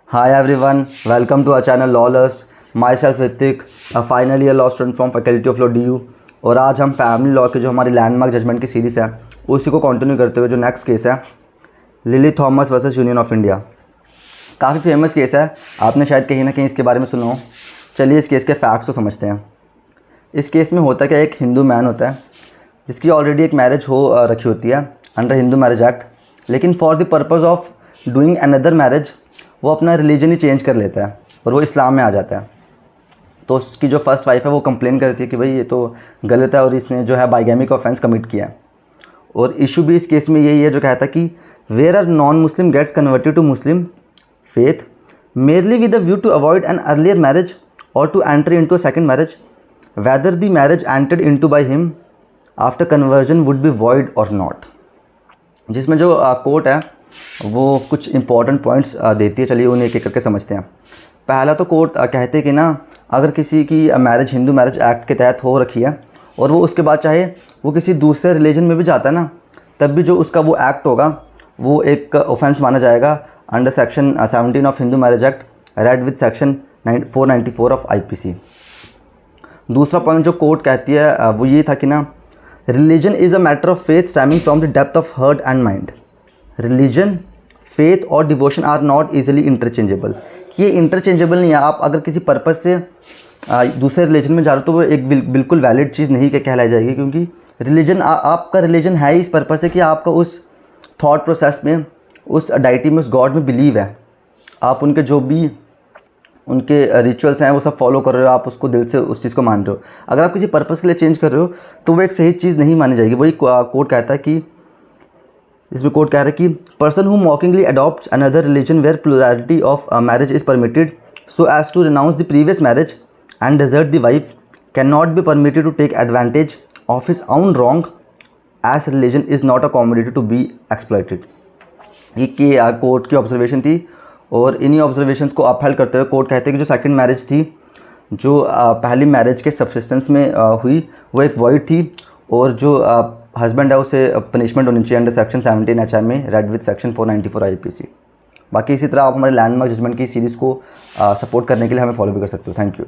Hi everyone, welcome to our channel Lawless. Myself Ritik, a final year law student from Faculty of Law DU. और आज हम family law के जो हमारी landmark judgement की series है उसी को कंटिन्यू करते हुए जो नेक्स्ट केस है lily Thomas versus union of India. काफ़ी फेमस केस है, आपने शायद कहीं ना कहीं इसके बारे में सुना हो। चलिए इस केस के फैक्ट्स को समझते हैं। इस केस में होता क्या, एक हिंदू मैन होता है जिसकी ऑलरेडी एक मैरिज हो रखी होती है अंडर हिंदू मैरिज एक्ट, लेकिन for the purpose of doing another marriage वो अपना रिलीजन ही चेंज कर लेता है और वो इस्लाम में आ जाता है। तो उसकी जो फर्स्ट वाइफ है वो कंप्लेन करती है कि भाई ये तो गलत है और इसने जो है बाइगैमी का ऑफेंस कमिट किया है। और इशू भी इस केस में यही है जो कहता है कि where are non Muslim gets converted to Muslim faith merely with the view to avoid an earlier marriage और to enter into a second marriage whether the marriage entered into by him after conversion would be void और not. जिसमें जो court है वो कुछ important points देती है। चलिए उन्हें एक एक करके समझते हैं। पहला तो कोर्ट कहते हैं कि ना, अगर किसी की मैरिज हिंदू मैरिज एक्ट के तहत हो रखी है और वो उसके बाद चाहे वो किसी दूसरे रिलीजन में भी जाता है ना, तब भी जो उसका वो एक्ट होगा वो एक ऑफेंस माना जाएगा under section 17 of Hindu marriage act read with section 494 of IPC। दूसरा पॉइंट जो कोर्ट कहती है वो ये था कि ना, religion is a matter of faith stemming from the depth of heart and mind. Religion, faith और devotion are not easily interchangeable. ये इंटरचेंजेबल नहीं है। आप अगर किसी पर्पज़ से दूसरे रिलीजन में जा रहे हो तो वो एक बिल्कुल वैलिड चीज़ नहीं कहलाई जाएगी, क्योंकि रिलीजन आपका रिलीजन है ही इस पर्पज़ से कि आपका उस थॉट प्रोसेस में, उस डाइटी में, उस गॉड में बिलीव है। आप उनके जो भी उनके रिचुअल्स हैं वो सब फॉलो कर रहे हो, आप उसको दिल से उस चीज़ को मान रहे हो। अगर आप किसी पर्पज़ के लिए चेंज कर रहे हो तो वो एक सही चीज़ नहीं मानी जाएगी। वही कोर्ट कहता है कि, इसमें कोर्ट कह रहा है कि person who mockingly adopts another religion where plurality of marriage is permitted so as to renounce the previous marriage and desert the wife can not be permitted to take advantage of his own wrong as religion is not a commodity to be exploited. ये court की observation थी और इन्हीं observations को upheld करते हुए court कहते हैं कि जो सेकंड मैरिज थी, जो पहली मैरिज के सबसिस्टेंस में हुई, वो एक वॉइड थी और जो हस्बैंड है उसे पनिशमेंट होनी चाहिए अंडर सेक्शन 17 HM में रेड विद सेक्शन 494 IPC। बाकी इसी तरह आप हमारे लैंडमार्क जजमेंट की सीरीज़ को सपोर्ट करने के लिए हमें फॉलो भी कर सकते हो। Thank you.